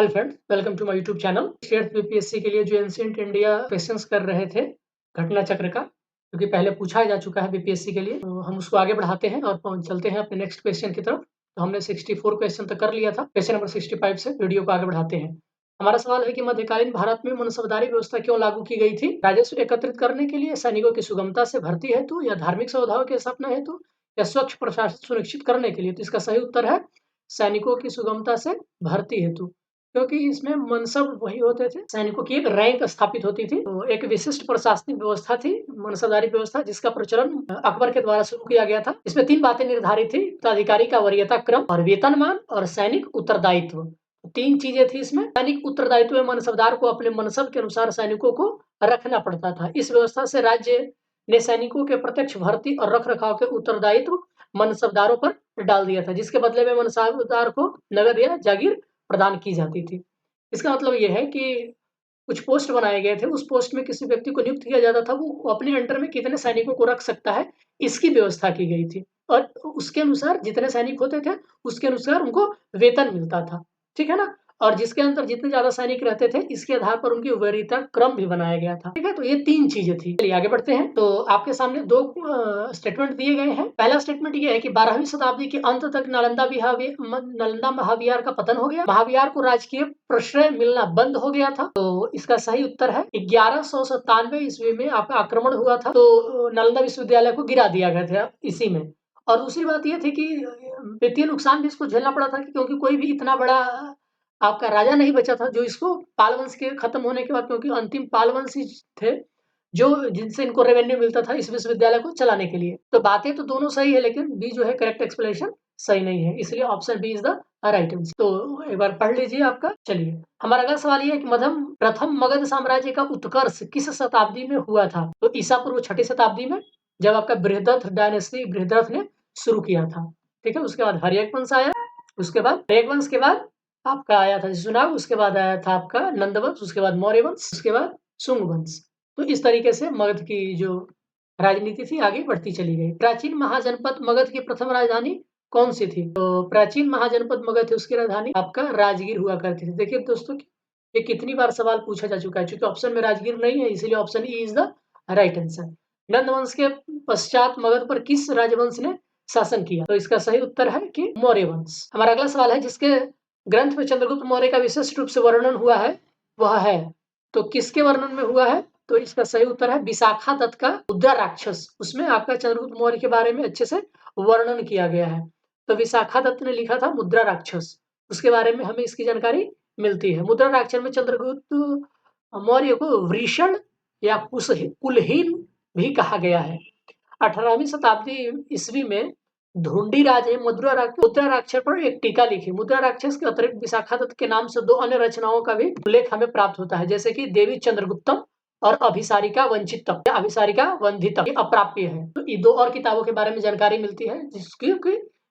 Hello friends, welcome to my YouTube channel. State BPSC के लिए जो एंशिएंट इंडिया क्वेश्चंस कर रहे थे घटना चक्र का, क्योंकि पहले पूछा जा चुका है बीपीएससी के लिए, तो हम उसको आगे बढ़ाते हैं और चलते हैं अपने नेक्स्ट क्वेश्चन की तरफ। तो हमने 64 क्वेश्चन तक कर लिया था, क्वेश्चन नंबर 65 से वीडियो को आगे बढ़ाते हैं। हमारा सवाल है कि मध्यकालीन भारत में मनसबदारी व्यवस्था क्यों लागू की गई थी? राजस्व एकत्रित करने के लिए, सैनिकों की सुगमता से भर्ती हेतु, या धार्मिक सौभाव के सपना हेतु, या स्वच्छ प्रशासन सुनिश्चित करने के लिए? तो इसका सही उत्तर है सैनिकों की सुगमता से भर्ती हेतु, क्योंकि इसमें मनसब वही होते थे, सैनिकों की एक रैंक स्थापित होती थी। तो एक विशिष्ट प्रशासनिक व्यवस्था थी मनसबदारी व्यवस्था, जिसका प्रचलन अकबर के द्वारा शुरू किया गया था। इसमें 3 बातें निर्धारित थी: उत्तराधिकारी का वरीयता क्रम और वेतनमान और सैनिक उत्तरदायित्व। 3 चीजें थी इसमें। सैनिक उत्तरदायित्व में मनसबदार को अपने मनसब के अनुसार सैनिकों को रखना पड़ता था। इस व्यवस्था से राज्य ने सैनिकों के प्रत्यक्ष भर्ती और रख रखाव के उत्तरदायित्व मनसबदारों पर डाल दिया था, जिसके बदले में मनसबदार को नगद या जागीर प्रदान की जाती थी। इसका मतलब ये है कि कुछ पोस्ट बनाए गए थे, उस पोस्ट में किसी व्यक्ति को नियुक्त किया जाता था, वो अपने अंडर में कितने सैनिकों को रख सकता है, इसकी व्यवस्था की गई थी। और उसके अनुसार जितने सैनिक होते थे, उसके अनुसार उनको वेतन मिलता था। ठीक है ना? और जिसके अंदर जितने ज़्यादा सैनिक रहते थे, इसके आधार पर उनकी वरीयता क्रम भी बनाया गया था। ठीक है? तो ये 3 चीज़ें थी। चलिए आगे बढ़ते हैं। तो आपके सामने 2 स्टेटमेंट दिए गए हैं। पहला स्टेटमेंट ये है कि 12वीं शताब्दी के अंत तक नालंदा महाविहार का पतन हो गया। महाविहार को राजकीय प्रश्रय मिलना बंद हो गया था। तो इसका सही उत्तर है 1197 ईस्वी में आपका आक्रमण हुआ था, तो नालंदा विश्वविद्यालय को गिरा दिया गया था इसी में। और दूसरी बात ये थी कि वित्तीय नुकसान भी इसको झेलना पड़ा था, क्योंकि कोई भी इतना बड़ा आपका राजा नहीं बचा था जो इसको पाल वंश के खत्म होने के बाद, क्योंकि अंतिम पाल वंश ही थे जो जिनसे इनको रेवेन्यू मिलता था इस विश्वविद्यालय को चलाने के लिए। तो बातें तो दोनों सही है, लेकिन बी जो है करेक्ट एक्सप्लेनेशन सही नहीं है, इसलिए option B is the right answer. तो एक बार पढ़ लीजिए आपका। चलिए हमारा अगला सवाल ये है कि प्रथम मगध साम्राज्य का उत्कर्ष किस शताब्दी में हुआ था? तो ईसा पूर्व 6ठी शताब्दी में, जब आपका बृहद्रथ डायनेस्टी बृहद्रथ ने शुरू किया था। ठीक है? उसके बाद हर्यक वंश आया, उसके बाद हर्यक वंश के बाद आपका आया था शिशुनाग, उसके बाद आया था आपका नंद वंश, उसके बाद मौर्य वंश, उसके बाद शुंग वंश। तो इस तरीके से मगध की जो राजनीति थी आगे बढ़ती चली गई। प्राचीन महाजनपद मगध की प्रथम राजधानी कौन सी थी? तो प्राचीन महाजनपद मगध थी, उसकी राजधानी आपका राजगीर हुआ करती थी। देखिए दोस्तों, ये कितनी बार सवाल पूछा जा चुका है। चूंकि ऑप्शन में राजगीर नहीं है, इसीलिए option E is the right answer. Nanda वंश के पश्चात मगध पर किस राजवंश ने शासन किया? तो इसका सही उत्तर है कि मौर्य वंश। हमारा अगला सवाल है, जिसके ग्रंथ में चंद्रगुप्त मौर्य का विशिष्ट रूप से वर्णन हुआ है, वह है, तो किसके वर्णन में हुआ है? तो इसका सही उत्तर है विशाखा दत्त का मुद्रा राक्षस। उसमें आपका चंद्रगुप्त मौर्य के बारे में अच्छे से वर्णन किया गया है। तो विशाखा दत्त ने लिखा था मुद्रा राक्षस, उसके बारे में हमें इसकी जानकारी मिलती है। मुद्रा राक्षस में चंद्रगुप्त मौर्य को वृषण या कुलहीन भी कहा गया है। 18वीं शताब्दी ईस्वी में ढूंढीराज ने मुद्रा राक्षस पर एक टीका लिखी। मुद्रा राक्षस के अतिरिक्त विशाखा दत्त के नाम से 2 अन्य रचनाओं का भी उल्लेख हमें प्राप्त होता है, जैसे कि देवी चंद्रगुप्तम और अभिसारिका वंचितम या अभिसारिका वंदितम, ये अप्राप्य है। तो ये 2 और किताबों के बारे में जानकारी मिलती है, जिसकी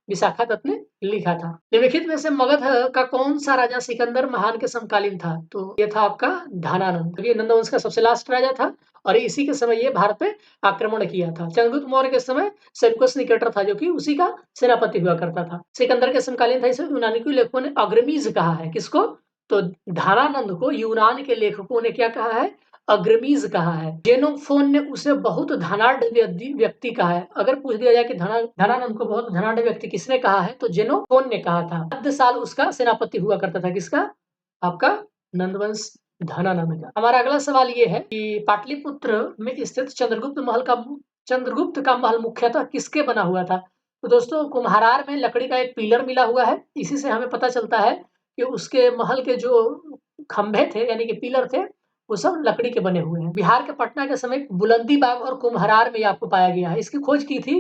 विशाखा दत्त ने लिखा था। निम्नलिखित में से मगध का कौन सा राजा सिकंदर महान के समकालीन था? तो ये था आपका धनानंद। ये नंद वंश का सबसे लास्ट राजा था और इसी के समय ये भारत पे आक्रमण किया था। चंद्रगुप्त मौर्य के समय सेल्यूकस निकेटर था, जो कि उसी का सेनापति हुआ करता था। सिकंदर के समकालीन था, इसे यूनानी के लेखकों ने अग्रमीज कहा है। किसको? तो धनानंद को यूनान के लेखकों ने क्या कहा है? अग्रमीज कहा है। जेनोफोन ने उसे बहुत धनाढ़ व्यक्ति कहा है। अगर पूछ दिया जाए कि धनानंद को बहुत धनाढ़ व्यक्ति किसने कहा है, तो जेनोफोन ने कहा था। 10 साल उसका सेनापति हुआ करता था। किसका? आपका नंदवंश धनानंद का। हमारा अगला सवाल ये है कि पाटलिपुत्र में स्थित चंद्रगुप्त का महल मुख्यतः किसके बना हुआ था? तो दोस्तों, कुम्हारार में लकड़ी का एक पिलर मिला हुआ है। इसी से हमें पता चलता है कि उसके महल के जो खंभे थे, यानी कि पिलर थे, वो सब लकड़ी के बने हुए हैं। बिहार के पटना के समीप बुलंदी बाग और कुम्हारार में आपको पाया गया है। इसकी खोज की थी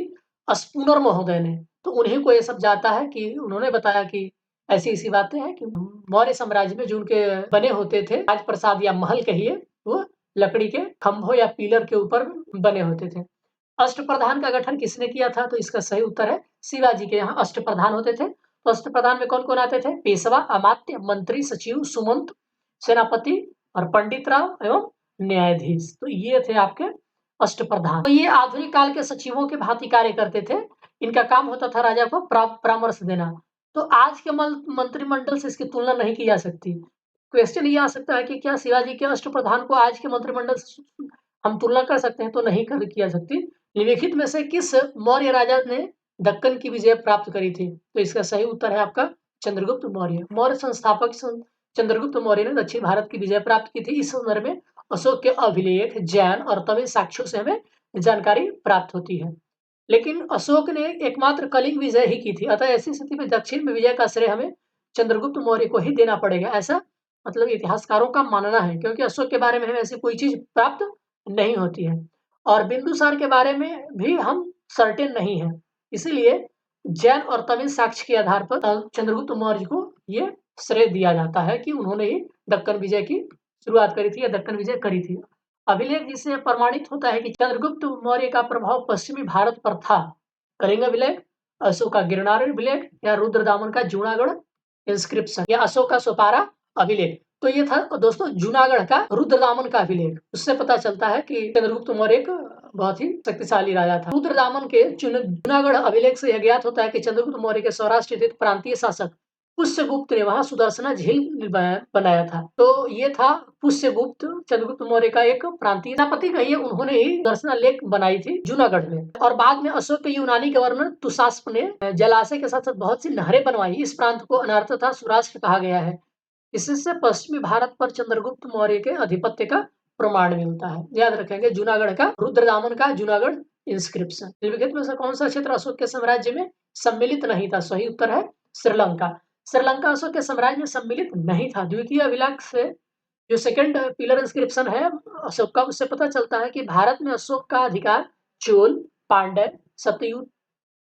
स्पूनर महोदय ने, तो उन्हीं को ये सब जाता है कि उन्होंने बताया कि ऐसी-ऐसी बातें हैं कि मौर्य साम्राज्य में जो उनके बने होते थे राजप्रसाद या महल कहिए, वो लकड़ी के खंभों या पिलर के ऊपर बने होते थे। अष्टप्रधान का गठन किसने किया था? तो इसका सही उत्तर है शिवाजी के यहाँ अष्टप्रधान होते थे। तो अष्टप्रधान में कौन-कौन आते थे? पेशवा, अमात्य, मंत्री, सचिव, सुमंत, सेनापति और पंडित राव एवं न्यायाधीश। तो ये थे आपके अष्टप्रधान। तो ये आधुनिक काल के सचिवों के भांति कार्य करते थे। इनका काम होता था राजा को परामर्श देना। तो आज के मंत्रिमंडल से इसकी तुलना नहीं की जा सकती। क्वेश्चन ये आ सकता है कि क्या शिवाजी के अष्टप्रधान को आज के मंत्रिमंडल से हम तुलना कर सकते हैं? तो नहीं कर किया सकती। निम्नलिखित में से किस मौर्य राजा ने दक्कन की विजय प्राप्त करी थी? तो इसका सही उत्तर है आपका चंद्रगुप्त मौर्य। मौर्य संस्थापक चंद्रगुप्त मौर्य ने दक्षिण भारत की विजय प्राप्त की थी। इस संदर्भ में अशोक के अभिलेख, जैन और तमिल साक्ष्यों से हमें जानकारी प्राप्त होती है। लेकिन अशोक ने एकमात्र कलिंग विजय ही की थी, अतः ऐसी स्थिति में दक्षिण में विजय का श्रेय हमें चंद्रगुप्त मौर्य को ही देना पड़ेगा, ऐसा मतलब इतिहासकारों का मानना है, क्योंकि अशोक के बारे में हमें ऐसी कोई चीज प्राप्त नहीं होती है और बिंदुसार के बारे में भी हम सर्टेन नहीं है। इसीलिए जैन और तमिल साक्ष्य के आधार पर चंद्रगुप्त मौर्य को ये श्रेय दिया जाता है कि उन्होंने ही दक्कन विजय की शुरुआत करी थी या दक्कन विजय करी थी। अभिलेख जिससे प्रमाणित होता है कि चंद्रगुप्त मौर्य का प्रभाव पश्चिमी भारत पर था। कलिंग अभिलेख, अशोक का गिरनार अभिलेख या रुद्रदामन का जूनागढ़ इंस्क्रिप्शन या अशोक का सोपारा अभिलेख। तो ये था दोस्तों जूनागढ़ का रुद्रदामन का अभिलेख। उससे पता चलता है कि चंद्रगुप्त मौर्य एक बहुत ही शक्तिशाली राजा था। रुद्रदामन के जूनागढ़ अभिलेख से यह ज्ञात होता है कि चंद्रगुप्त मौर्य के सौराष्ट्र स्थित प्रांतीय शासक पुष्यगुप्त ने वहां सुदर्शना झील बनाया था। तो ये था पुष्यगुप्त, चंद्रगुप्त मौर्य का एक प्रांतीय सेनापति कहिए, उन्होंने ही सुदर्शना लेक बनाई थी जूनागढ़ में। और बाद में अशोक के यूनानी गवर्नर तुषास्प ने जलाशय के साथ साथ बहुत सी नहरें बनवाई। इस प्रांत को अनार्थ तथा सुराष्ट्र कहा गया है। इससे पश्चिमी भारत पर चंद्रगुप्त मौर्य के आधिपत्य का प्रमाण मिलता है। याद रखेंगे जूनागढ़ का रुद्रदामन का जूनागढ़ इंस्क्रिप्शन। निम्नलिखित में से कौन सा क्षेत्र अशोक के साम्राज्य में सम्मिलित नहीं था? सही उत्तर है श्रीलंका। श्रीलंका अशोक के साम्राज्य में सम्मिलित नहीं था। द्वितीय अभिलेख से जो सेकंड पिलर इंस्क्रिप्शन है अशोक का, उससे पता चलता है कि भारत में अशोक का अधिकार चोल, पांड्य, सतयुग,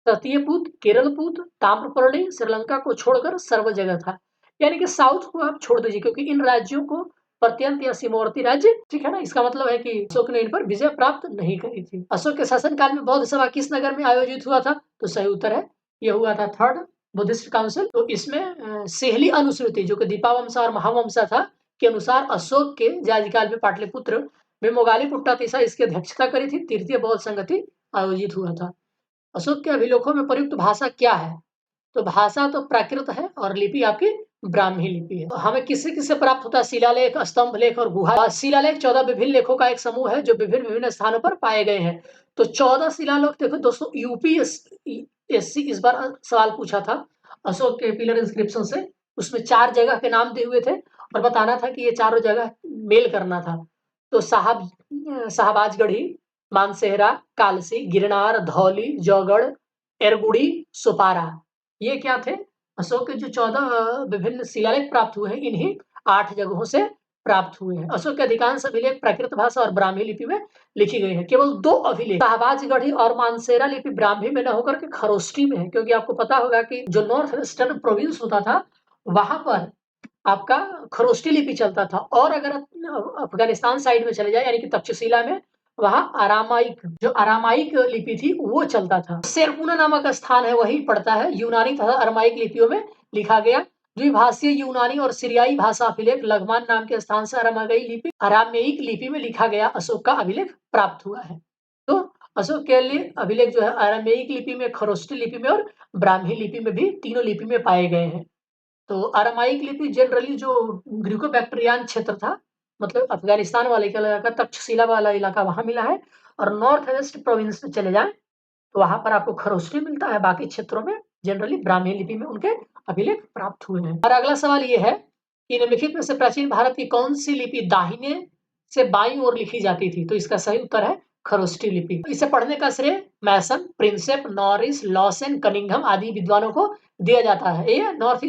तृतीयपुत, केरलपुत, ताम्रपर्णी, श्रीलंका को छोड़कर सर्व जगह था। यानी कि साउथ को आप छोड़ दीजिए, क्योंकि इन राज्यों को प्रत्यंत या सीमावर्ती राज्य, ठीक है ना। इसका मतलब है कि अशोक ने इन पर विजय प्राप्त नहीं करी थी। अशोक के शासनकाल में बौद्ध सभा किस नगर में आयोजित हुआ था? तो सही उत्तर है यह हुआ था थर्ड बुद्धिस्ट काउंसिल। तो इसमें सेहली अनुश्रुति जो कि दीपावंशा और महावंशा था के अनुसार अशोक के राज्यकाल में पाटलिपुत्र में मोगालीपुट्टातिसा इसकी अध्यक्षता करी थी। तृतीय बौद्ध संगति आयोजित हुआ था। अशोक के अभिलेखों में प्रयुक्त भाषा क्या है? तो भाषा तो प्राकृत है और लिपि आपकी ब्राह्मी लिपि है। तो हमें किससे किससे प्राप्त होता है? शिलालेख, स्तंभ लेख और गुहा। शिलालेख 14 विभिन्न लेखों का एक समूह है जो विभिन्न विभिन्न स्थानों पर पाए गए हैं। तो 14 शिलालेख देखो दोस्तों, यूपीएससी इस बार सवाल पूछा था अशोक के पिलर इंस्क्रिप्शन से। उसमें 4 जगह के नाम दिए हुए थे और बताना था कि ये चारों जगह मेल करना था। तो शाहबाजगढ़ी, मानसेहरा, कालसी, गिरनार, धौली, जौगढ़, एरगुड़ी, सोपारा, ये क्या थे? अशोक के जो 14 विभिन्न शिलालेख प्राप्त हुए हैं, इन्हीं 8 जगहों से प्राप्त हुए हैं। अशोक के अधिकांश अभिलेख प्राकृत भाषा और ब्राह्मी लिपि में लिखी गई है। केवल 2 अभिलेख शाहबाजगढ़ी और मानसेरा लिपि ब्राह्मी में न होकर के खरोष्टी में है, क्योंकि आपको पता होगा कि जो नॉर्थ वेस्टर्न प्रोविंस होता था वहां पर आपका खरोष्टी लिपि चलता था। और अगर अफगानिस्तान साइड में चले जाए यानी कि तक्षशिला में, वहां अरामाइक लिपि थी वो चलता था। शेरपुना नामक स्थान है वही पड़ता है। यूनानी तथा अरामाइक लिपियों में लिखा गया। द्विभाषीय यूनानी और सीरियाई भाषा अभिलेख लघमान नाम के स्थान से अरामेइक लिपि में लिखा गया अशोक का अभिलेख प्राप्त हुआ है। तो अशोक के लिए अभिलेख जो है अरामेइक लिपि में, खरोष्टी लिपि में और ब्राह्मी लिपि में भी, तीनों लिपि में पाए गए हैं। तो अरामाइक लिपि जनरली जो ग्रीको बैक्ट्रियन क्षेत्र था, मतलब अफगानिस्तान वाले इलाका, तक्षशिला वाला इलाका, वहां मिला है। और नॉर्थ वेस्ट प्रोविंस में चले जाएं तो वहां पर आपको खरोष्टी मिलता है। बाकी क्षेत्रों में जनरली ब्राह्मी लिपि में उनके अभिलेख प्राप्त हुए हैं। और अगला सवाल ये है कि निम्नलिखित में से प्राचीन भारत की कौन सी लिपि दाहिने से बाईं ओर लिखी जाती थी? तो इसका सही उत्तर है खरोष्टी लिपि। इसे पढ़ने का श्रेय मैसन, प्रिंसेप, नॉरिस, लॉसेन, कनिंघम आदि विद्वानों को दिया जाता है। ये नॉर्थ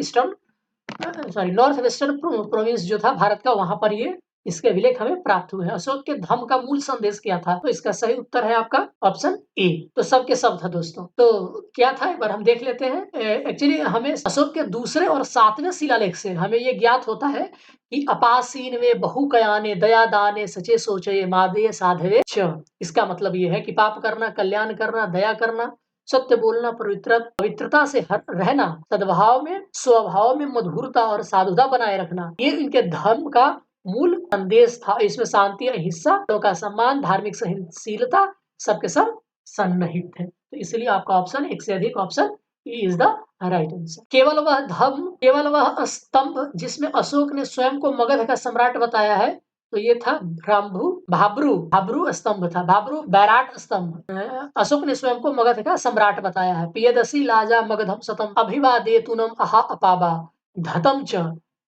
वेस्टर्न प्रोविंस जो था भारत का, वहां पर ये इसके अभिलेख हमें प्राप्त हुए हैं। अशोक के धम्म का मूल संदेश क्या था? तो इसका सही उत्तर है आपका ऑप्शन ए। तो सब के सब था दोस्तों। तो क्या था एक बार हम देख लेते हैं। एक्चुअली हमें अशोक के दूसरे और 7वें शिलालेख से हमें ये ज्ञात होता है कि अपासीन में बहुकयाने दया दाने सचे सोचे मादे साधवे च। इसका मतलब ये है कि पाप करना, कल्याण करना, दया करना, सत्य बोलना, पवित्रता से रहना, सद्भाव में, स्वभाव में मधुरता और साधुता बनाए रखना, ये इनके धर्म का मूल संदेश था। इसमें शांति, अहिंसा, का सम्मान, धार्मिक सहनशीलता सबके सब सन्निहित है। तो इसलिए आपका ऑप्शन एक से अधिक option is the right answer. केवल वह स्तंभ जिसमें अशोक ने स्वयं को मगध का सम्राट बताया है, तो ये था भाब्रू स्तंभ था, भाब्रू बैराट स्तंभ। अशोक ने स्वयं को मगध का सम्राट बताया है। पियदसी लाजा मगधम सतम अभिवादेतुनम अहा अपाबा धतम च,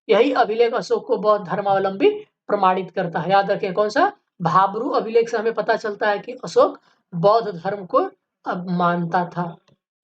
यही अभिलेख अशोक को बौद्ध धर्मावलंबी प्रमाणित करता है। याद रखें कौन सा, भाब्रू अभिलेख से हमें पता चलता है कि अशोक बौद्ध धर्म को अब मानता था।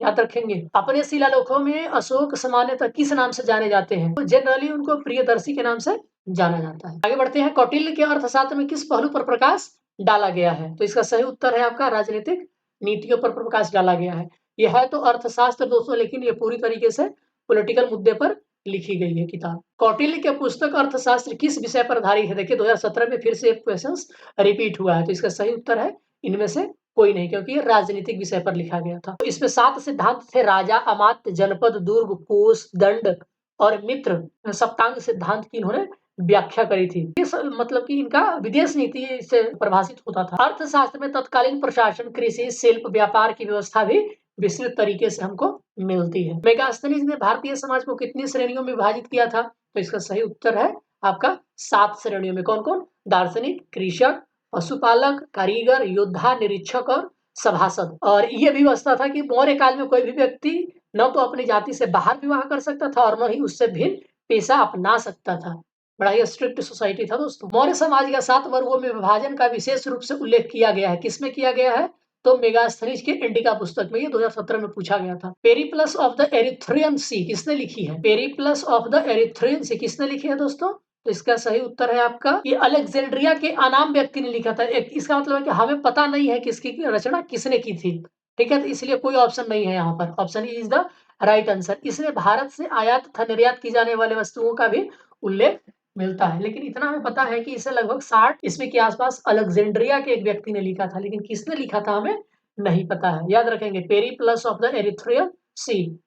याद रखेंगे। अपने शिलालेखों में अशोक सामान्यतः किस नाम से जाने जाते हैं, तो जनरली उनको प्रियदर्शी के नाम से जाना जाता है। आगे बढ़ते हैं। कौटिल्य के अर्थशास्त्र में किस पहलू पर प्रकाश डाला गया है, तो इसका सही उत्तर है आपका राजनीतिक नीतियों पर प्रकाश डाला गया है। यह है तो अर्थशास्त्र दोस्तों, लेकिन ये पूरी तरीके से पॉलिटिकल मुद्दे पर लिखी गई है किताब। कौटिल्य के पुस्तक अर्थशास्त्र किस विषय पर आधारित है? देखिए 2017 में फिर से क्वेश्चन रिपीट हुआ है, तो इसका सही उत्तर है इनमें से कोई नहीं, क्योंकि ये राजनीतिक विषय पर लिखा गया था। तो इसमें 7 सिद्धांत थे, राजा, अमात्य, जनपद, दुर्ग, कोष, दंड और मित्र सप्तांग सिद्धांत की इन्होंने व्याख्या करी थी। इस मतलब कि इनका विदेश नीति से प्रभाषित होता था। अर्थशास्त्र में तत्कालीन प्रशासन, कृषि, शिल्प, व्यापार की व्यवस्था भी विस्तृत तरीके से हमको मिलती है। मेगास्थनीज ने भारतीय समाज को कितनी श्रेणियों में विभाजित किया था, तो इसका सही उत्तर है आपका 7 श्रेणियों में। कौन कौन? दार्शनिक, कृषक, पशुपालक, कारीगर, योद्धा, निरीक्षक और सभासद। और यह भी व्यवस्था था कि मौर्य काल में कोई भी व्यक्ति न तो अपनी जाति से बाहर विवाह कर सकता था और न ही उससे भिन्न पेशा अपना सकता था। बड़ा ही स्ट्रिक्ट सोसाइटी था दोस्तों। मौर्य समाज का 7 वर्गों में विभाजन का विशेष रूप से उल्लेख किया गया है। किसमें किया गया है? तो मेगास्थनीज के इंडिका पुस्तक में, ये 2017 में पूछा गया था। पेरिप्लस ऑफ द एरिथ्रियन सी किसने लिखी है? पेरिप्लस ऑफ द एरिथ्रियन सी किसने लिखी है दोस्तों? तो इसका सही उत्तर है आपका, ये अलेक्जेंड्रिया के अनाम व्यक्ति ने लिखा था। इसका मतलब है कि हमें पता नहीं है किसकी रचना किसने की थी। ठीक है, तो इसलिए कोई ऑप्शन नहीं है यहाँ पर। Option is the right answer. इसमें भारत से आयात तथा निर्यात की जाने वाले वस्तुओं का भी उल्लेख मिलता है, लेकिन इतना हमें पता है कि इसे लगभग 60 ईस्वी के आसपास अलेक्जेंड्रिया के एक व्यक्ति ने लिखा था, लेकिन किसने लिखा था हमें नहीं पता है। याद रखेंगे, पेरिप्लस ऑफ द एरिथ्रियन सी,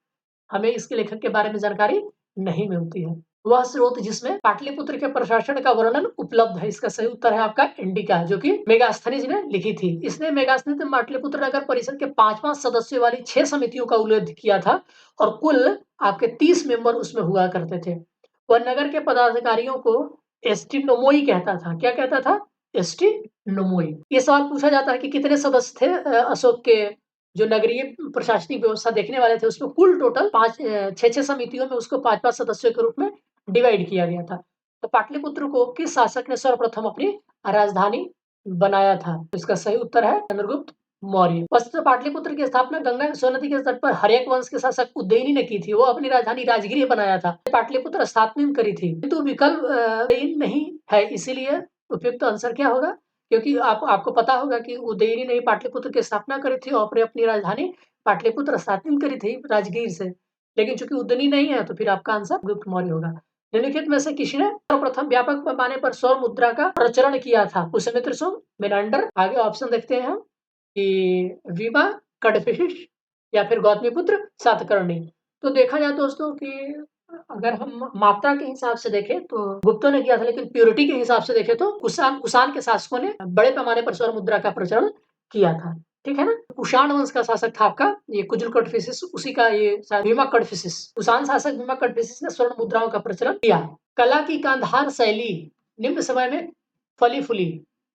हमें इसके लेखक के बारे में जानकारी नहीं मिलती है। वह स्रोत जिसमें पाटलिपुत्र के प्रशासन का वर्णन उपलब्ध है, इसका सही उत्तर है आपका इंडिका, जो कि मेगास्थनीज ने लिखी थी। इसने मेगास्थनीज ने पाटलिपुत्र नगर परिषद के 5-5 सदस्यों वाली 6 समितियों का उल्लेख किया था और कुल आपके 30 मेंबर उसमें हुआ करते थे। वह नगर के पदाधिकारियों को एस्टिनोमोई कहता था। क्या कहता था? एस्टिनोमोई। ये सवाल पूछा जाता है कि कितने सदस्य थे अशोक के जो नगरीय प्रशासनिक व्यवस्था देखने वाले थे, उसमें कुल टोटल 6-6 समितियों में उसको 5-5 सदस्यों के रूप में डिवाइड किया गया था। तो पाटलिपुत्र को किस शासक ने सर्वप्रथम अपनी राजधानी बनाया था? तो इसका सही उत्तर है चंद्रगुप्त मौर्य। वस्तुतः पाटलिपुत्र की स्थापना गंगा सोन नदी के तट पर हर्यक वंश के शासक उदयनी ने की थी। वो अपनी राजधानी राजगृह बनाया था, पाटलिपुत्र स्थापना करी थी, किंतु विकल्प नहीं है, इसीलिए उपयुक्त आंसर क्या होगा? क्योंकि आपको पता होगा कि उदयनी ने पाटलिपुत्र की स्थापना करी थी और अपनी राजधानी पाटलिपुत्र स्थापित करी थी राजगीर से, लेकिन चूंकि उदयनी नहीं है तो फिर आपका आंसर गुप्त मौर्य होगा। निम्नलिखित में से किसने सर्वप्रथम व्यापक पैमाने पर सौर मुद्रा का प्रचलन किया था? पुष्यमित्र सुंग, मेनांडर। आगे ऑप्शन देखते हैं हम कि विमा, कडफिश या फिर गौतमीपुत्र सातकर्णी। तो देखा जाए दोस्तों कि अगर हम मात्रा के हिसाब से देखें तो गुप्तों ने किया था, लेकिन प्योरिटी के हिसाब से देखें तो कुषाण के शासकों ने बड़े पैमाने पर सौर मुद्रा का प्रचलन किया था। ठीक है ना? कुषाण वंश का शासक था आपका ये कुजुल कडफिसिस, उसी का ये भीमा कडफिसिस, कुषाण शासक भीमा कडफिसिस ने स्वर्ण मुद्राओं का प्रचलन किया। कला की गांधार शैली निम्न समय में फली फूली,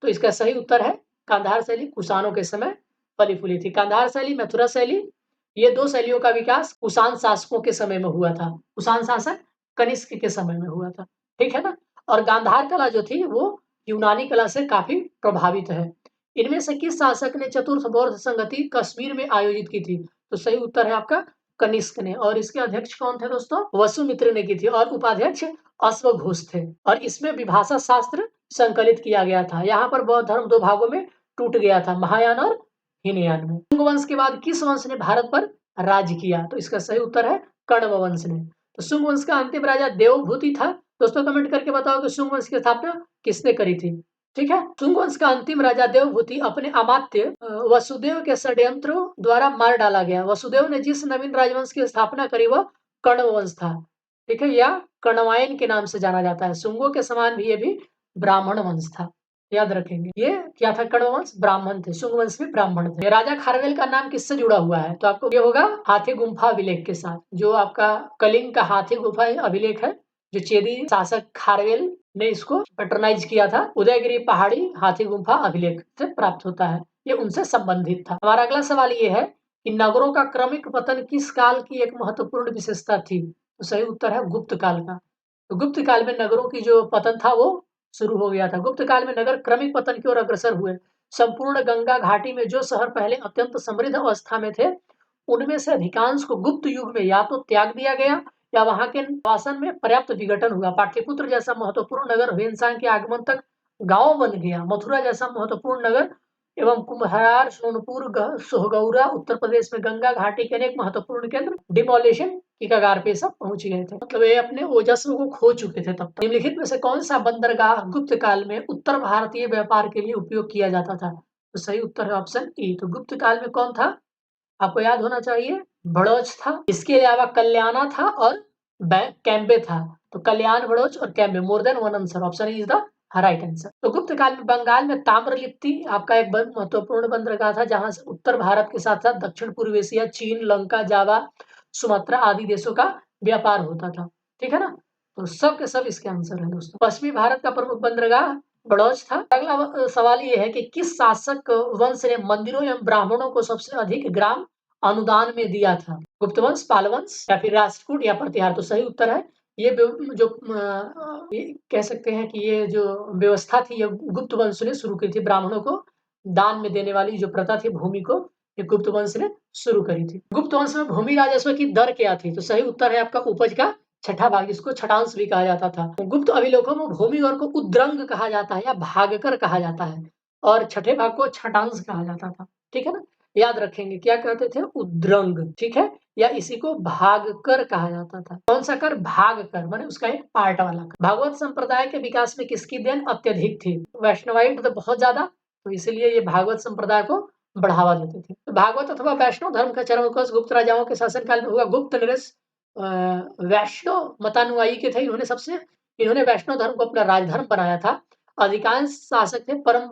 तो इसका सही उत्तर है गांधार शैली कुषाणों के समय फली फूली थी। गांधार शैली, मथुरा शैली, ये 2 शैलियों का विकास कुषाण शासकों के समय में हुआ था। कुषाण शासक कनिष्क के समय में हुआ था। ठीक है ना? और गांधार कला जो थी वो यूनानी कला से काफी प्रभावित है। इनमें से किस शासक ने चतुर्थ बौद्ध संगति कश्मीर में आयोजित की थी? तो सही उत्तर है आपका कनिष्क ने। और इसके अध्यक्ष कौन थे दोस्तों? वसुमित्र ने की थी और उपाध्यक्ष अश्वघोष थे। और इसमें विभाषा शास्त्र संकलित किया गया था। यहाँ पर बौद्ध धर्म 2 भागों में टूट गया था, महायान और हीनयान में। शुंग वंश के बाद किस वंश ने भारत पर राज किया? तो इसका सही उत्तर है कण्व वंश ने। तो शुंग वंश का अंतिम राजा देवभूति था। दोस्तों कमेंट करके बताओ कि शुंग वंश की स्थापना किसने करी थी? ठीक है, शुंग वंश का अंतिम राजा देवभूति अपने अमात्य वसुदेव के षड्यंत्रों द्वारा मार डाला गया। वसुदेव ने जिस नवीन राजवंश की स्थापना करी वह कण्व वंश था। ठीक है, या कण्वायन के नाम से जाना जाता है। शुंगों के समान भी ये भी ब्राह्मण वंश था। याद रखेंगे। ये क्या था? कण्व वंश ब्राह्मण थे, शुंग वंश में ब्राह्मण थे। राजा खारवेल का नाम किससे जुड़ा हुआ है? तो आपको ये होगा हाथी गुम्फा अभिलेख के साथ, जो आपका कलिंग का हाथी गुफा अभिलेख है, जो चेदी शासक खारवेल ने इसको पैट्रोनाइज किया था। उदयगिरी पहाड़ी हाथी गुम्फा अभिलेख से प्राप्त होता है, ये उनसे संबंधित था। हमारा अगला सवाल ये है कि नगरों का क्रमिक पतन किस काल की एक महत्वपूर्ण विशेषता थी? तो सही उत्तर है गुप्त काल का। तो गुप्त काल में नगरों की जो पतन था वो शुरू हो गया था। गुप्त काल में नगर क्रमिक पतन की ओर अग्रसर हुए। संपूर्ण गंगा घाटी में जो शहर पहले अत्यंत समृद्ध अवस्था में थे, उनमें से अधिकांश को गुप्त युग में या तो त्याग दिया गया या वहां के शासन में पर्याप्त विघटन हुआ। पाटलिपुत्र जैसा महत्वपूर्ण नगर हुएनसांग के आगमन तक गांव बन गया। मथुरा जैसा महत्वपूर्ण नगर एवं कुम्हार, सोनपुर, सोहगौरा उत्तर प्रदेश में गंगा घाटी के अनेक महत्वपूर्ण केंद्र डिमोलिशन की कगार पे सब पहुंच गए थे। मतलब ये अपने ओजस्व को खो चुके थे तब तक। निम्नलिखित में से कौन सा बंदरगाह गुप्त काल में उत्तर भारतीय व्यापार के लिए उपयोग किया जाता था? तो सही उत्तर है ऑप्शन ए। तो गुप्त काल में कौन था? आपको याद होना चाहिए, बड़ौच था। इसके अलावा कल्याणा था और कैम्बे था। तो कल्याण, बड़ौच और Cambay, more than one answer, option is the right answer. तो गुप्त काल में बंगाल में ताम्रलिप्ति आपका एक महत्वपूर्ण बंदरगाह था, जहां से उत्तर भारत के साथ साथ दक्षिण पूर्व एशिया, चीन, लंका, जावा, सुमात्रा आदि देशों का व्यापार होता था। ठीक है ना? तो सब के सब इसके आंसर है दोस्तों। पश्चिमी भारत का प्रमुख बंदरगाह बड़ौच था। अगला सवाल ये है कि किस शासक वंश ने मंदिरों एवं ब्राह्मणों को सबसे अधिक ग्राम अनुदान में दिया था? गुप्त वंश, पाल वंश या फिर राष्ट्रकूट या प्रतिहार? तो सही उत्तर है ये जो ये कह सकते हैं कि ये जो व्यवस्था थी ये गुप्त वंश ने शुरू की थी। ब्राह्मणों को दान में देने वाली जो प्रथा थी, भूमि को, ये गुप्त वंश ने शुरू करी थी। गुप्त वंश में भूमि राजस्व की दर क्या थी? तो सही उत्तर है आपका उपज का छठा भाग, इसको छठांश भी कहा जाता था। गुप्त अभिलेखों में भूमि वर्ग को उद्रंग कहा जाता है या भागकर कहा जाता है, और छठे भाग को छठांश कहा जाता था। ठीक है ना? याद रखेंगे, क्या कहते थे? उद्रंग। ठीक है, या इसी को भाग कर कहा जाता था। कौन सा कर? भाग कर, माने उसका एक पार्ट वाला कर। भागवत संप्रदाय के विकास में किसकी देन अत्यधिक थी? वैष्णवाइट तो बहुत ज्यादा, तो इसलिए ये भागवत संप्रदाय को बढ़ावा देते थे। तो भागवत अथवा वैष्णव धर्म का चरम विकास गुप्त राजाओं के शासनकाल में हुआ। गुप्त नरेश वैष्णव मतानुयायी के थे। इन्होंने वैष्णव धर्म को अपना राजधर्म बनाया था। अधिकांश शासक थे परम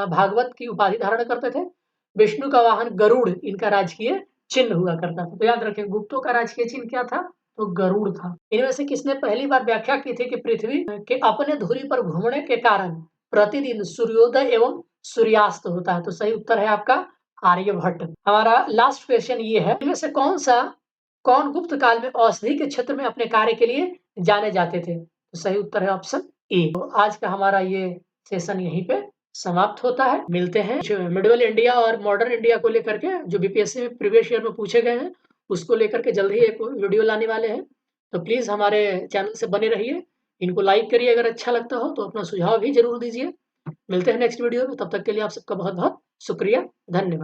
भागवत की उपाधि धारण करते थे। विष्णु का वाहन गरुड़ इनका राजकीय चिन्ह हुआ करता था। तो याद रखें, गुप्तों का राजकीय चिन्ह क्या था? तो गरुड़ था। इनमें से किसने पहली बार व्याख्या की थी कि पृथ्वी के अपने धुरी पर घूमने के कारण प्रतिदिन सूर्योदय एवं सूर्यास्त होता है? तो सही उत्तर है आपका आर्यभट्ट। हमारा लास्ट क्वेश्चन ये है, इनमें से कौन गुप्त काल में औषधि के क्षेत्र में अपने कार्य के लिए जाने जाते थे? तो सही उत्तर है ऑप्शन ए। तो आज का हमारा ये सेशन यहीं पे समाप्त होता है। मिलते हैं मिडिवल इंडिया और मॉडर्न इंडिया को लेकर के, जो बीपीएससी में प्रीवियस ईयर में पूछे गए हैं, उसको लेकर के जल्द ही एक वीडियो लाने वाले हैं। तो प्लीज हमारे चैनल से बने रहिए, इनको लाइक करिए अगर अच्छा लगता हो तो, अपना सुझाव भी जरूर दीजिए। मिलते हैं नेक्स्ट वीडियो में, तब तक के लिए आप सबका बहुत बहुत शुक्रिया, धन्यवाद।